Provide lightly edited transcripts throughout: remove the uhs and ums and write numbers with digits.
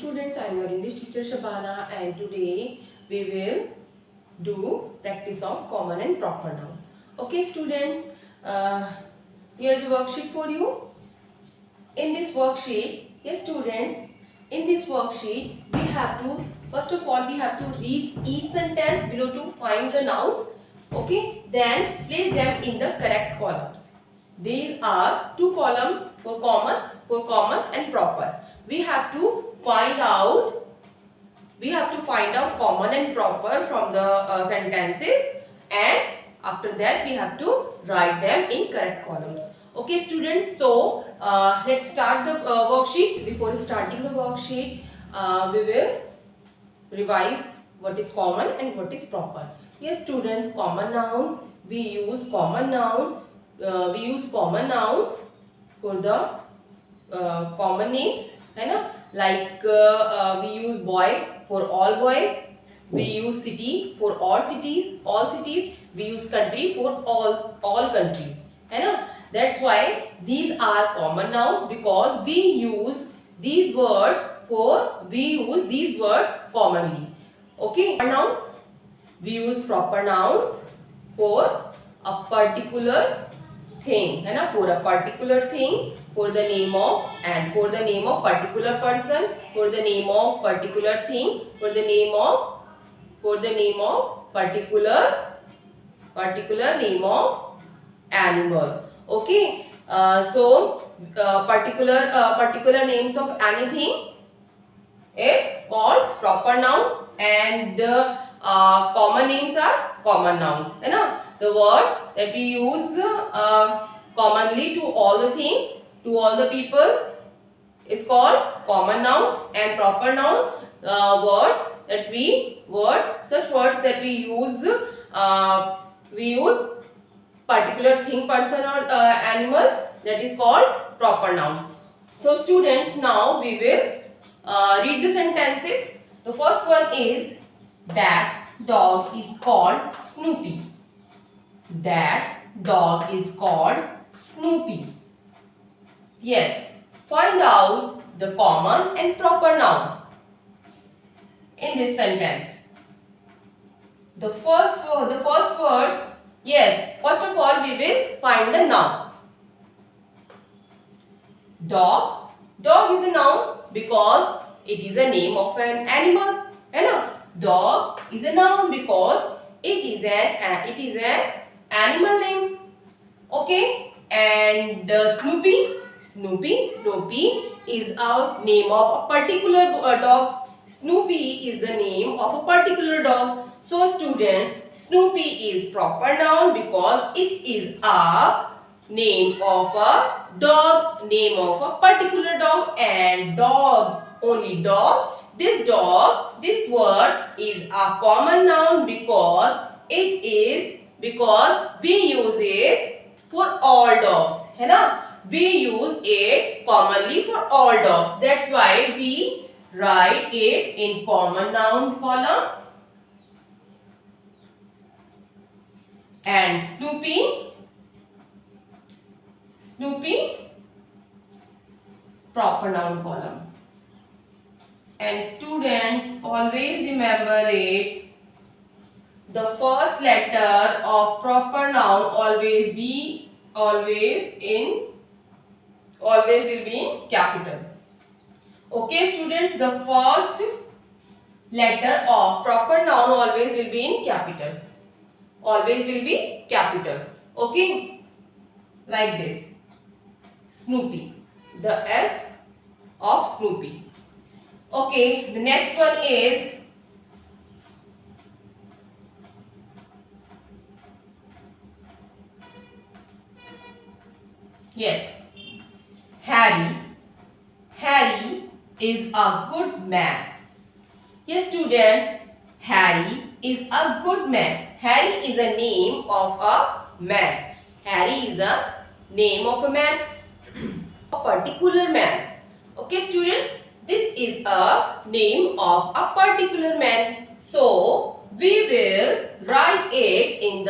students, I am your English teacher Shabana, and today we will do practice of common and proper nouns. Okay students, here is a worksheet for you. In this worksheet, yes students, in this worksheet we have to, first of all we have to read each sentence below to find the nouns. Okay, then place them in the correct columns. There are two columns for common and proper. We have to find out common and proper from the sentences, and after that we have to write them in correct columns. Okay students, so let's start the worksheet. Before starting the worksheet, we will revise what is common and what is proper. Yes students, common nouns, we use common nouns for the common names, है ना? Like we use boy for all boys, we use city for all cities, we use country for all countries, है ना? That's why these are common nouns, because we use these words commonly. Okay, nouns, we use proper nouns for a particular thing, है ना? For a particular thing, for the name of, and for the name of particular person, for the name of particular thing, for the name of particular name of animal. Okay, so particular names of anything is called proper nouns, and common names are common nouns, है ना? The words that we use commonly to all the things, to all the people, is called common nouns, and proper noun such words that we use particular thing, person or animal, that is called proper noun. So students, now we will read the sentences. The first one is, that dog is called Snoopy. That dog is called Snoopy. Yes, find out the common and proper noun in this sentence. The first word, yes, first of all we will find the noun. Dog is a noun because it is a name of an animal, है ना? Dog is a noun because it is an animal name. Okay, and Snoopy is a name of a particular dog. Snoopy is the name of a particular dog. So students, Snoopy is proper noun because it is a name of a dog, name of a particular dog, and dog, only dog. This word is a common noun because we use it for all dogs, है ना? We use it commonly for all dogs. That's why we write it in common noun column. And Snoopy, proper noun column. And students, always remember it. The first letter of proper noun always will be in capital. Okay students, the first letter of proper noun always will be in capital. Okay, like this. Snoopy, the S of Snoopy. Okay, the next one is, yes, Harry is a good man. Yes students, Harry is a good man. Harry is a name of a man. Harry is a name of a man, a particular man. Okay students, this is a name of a particular man. So we will write it in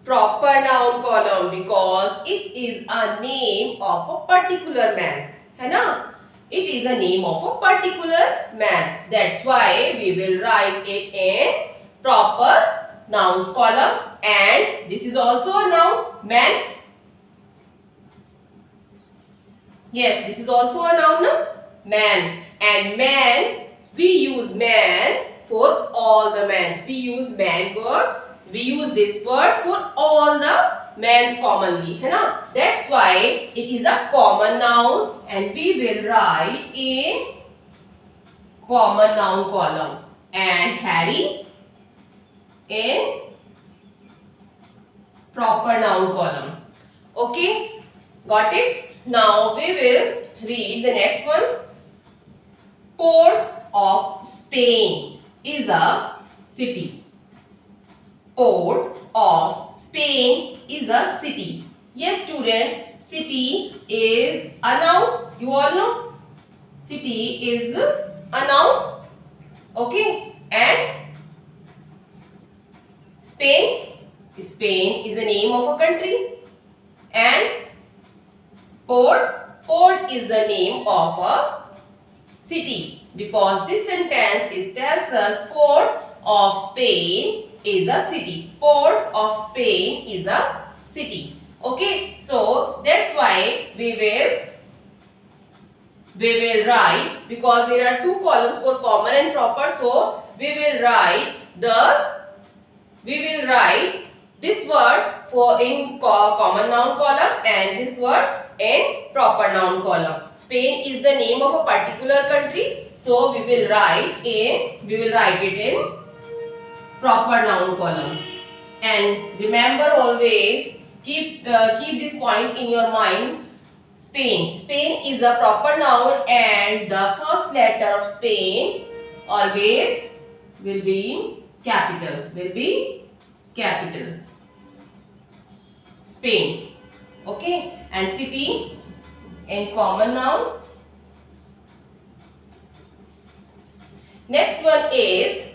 proper noun column because it is a name of a particular man, है ना. It is a name of a particular man. That's why we will write it in proper nouns column. And this is also a noun, man. Yes, this is also a noun, no? Man. And man, we use man for all the mans. We use man word. We use this word for all the mans commonly, है ना? That's why it is a common noun, and we will write in common noun column, and Harry in proper noun column. Okay, got it? Now we will read the next one. Port of Spain is a city. Port of Spain is a city. Yes, students, city is a noun. You all know city is a noun. Okay, and Spain is the name of a country, and Port is the name of a city, because this sentence tells us Port of Spain is a city. Port of Spain is a city. Okay, so that's why we will write, because there are two columns for common and proper, so we will write this word for in common noun column and this word in proper noun column. Spain is the name of a particular country, so we will write it in proper noun column. And remember, always keep this point in your mind. Spain is a proper noun, and the first letter of Spain always will be capital. Spain. Okay, and city in common noun. Next one is,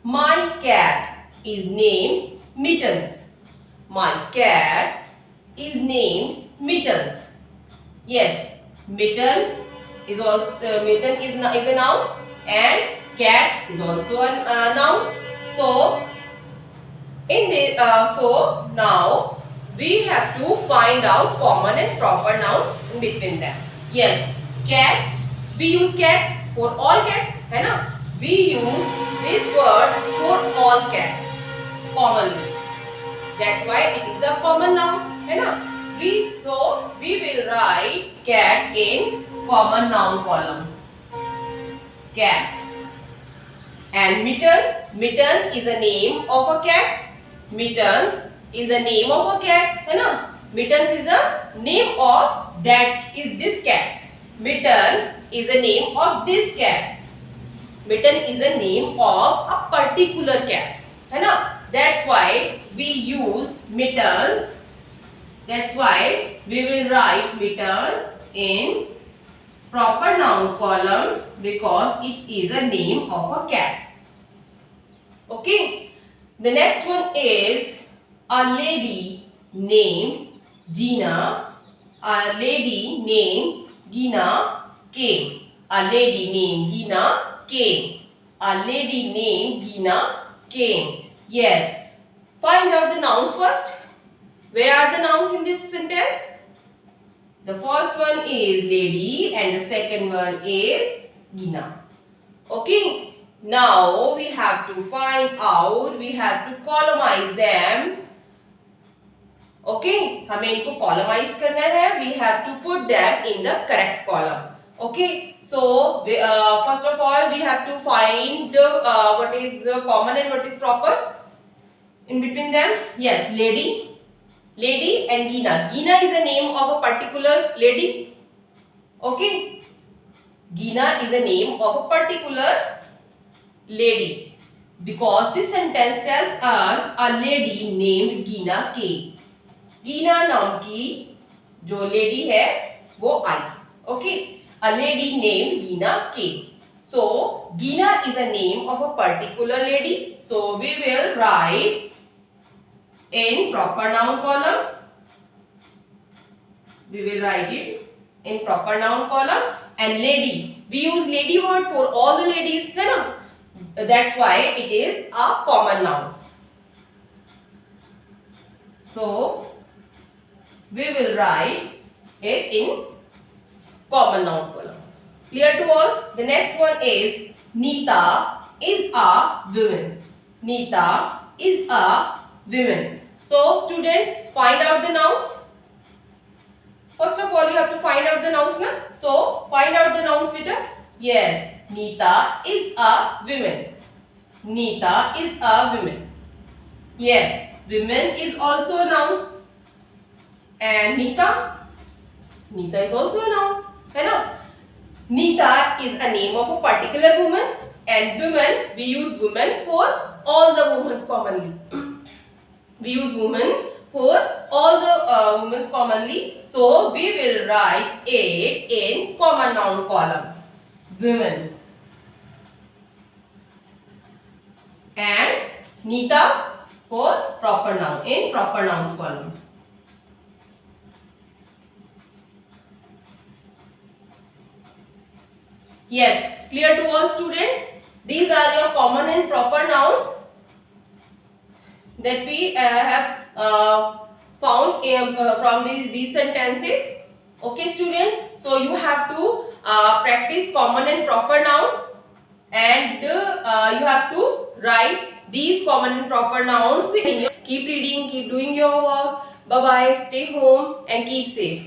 my cat is named Mittens. My cat is named Mittens. Yes, mitten is a noun, and cat is also a noun. So now we have to find out common and proper nouns in between them. Yes, cat, we use cat for all cats, है ना? We use this word for all cats commonly. That's why it is a common noun, है ना? We will write cat in common noun column. Cat. And mitten is a name of a cat. Mittens is a name of a cat, है ना? Mittens is a name of this cat. Mitten is a name of this cat. Mitten is a name of a particular cat, है ना? That's why we use mittens. That's why we will write mittens in proper noun column, because it is a name of a cat. Okay. The next one is a lady named Gina. A lady named Gina came. A lady named Gina came. A lady named Gina came. Yes. Find out the nouns first. Where are the nouns in this sentence? The first one is lady and the second one is Gina. Okay. Now we have to find out, we have to columnize them. Okay, हमें इनको columnize करना है. We have to put them in the correct column. Okay, so first of all we have to find what is common and what is proper in between them. Yes, lady and Gina. Gina is the name of a particular lady. Okay, Gina is the name of a particular lady, because this sentence tells us a lady named Gina came. Gina नाम की जो lady है वो आई. Okay, a lady named Gina came. So Gina is a name of a particular lady. So we will write in proper noun column. We will write it in proper noun column, and lady, we use lady word for all the ladies, है ना? That's why it is a common noun. So we will write it in common noun column. Clear to all? The next one is Neeta is a woman. Neeta is a woman. So students, find out the nouns. First of all, you have to find out the nouns, na? So find out the nouns, beta. Yes, Neeta is a woman. Neeta is a woman. Yes, women is also a noun. And Neeta is also a noun, है ना? Neeta is a name of a particular woman, and woman, we use woman for all the women commonly. We use woman for all the women commonly. So we will write it in common noun column. Women. And Neeta for proper noun in proper nouns column. Yes, clear to all students? These are your common and proper nouns that we have found from these sentences. Okay students, so you have to practice common and proper noun, and you have to write these common and proper nouns. Keep reading, keep doing your work. Bye bye, stay home and keep safe.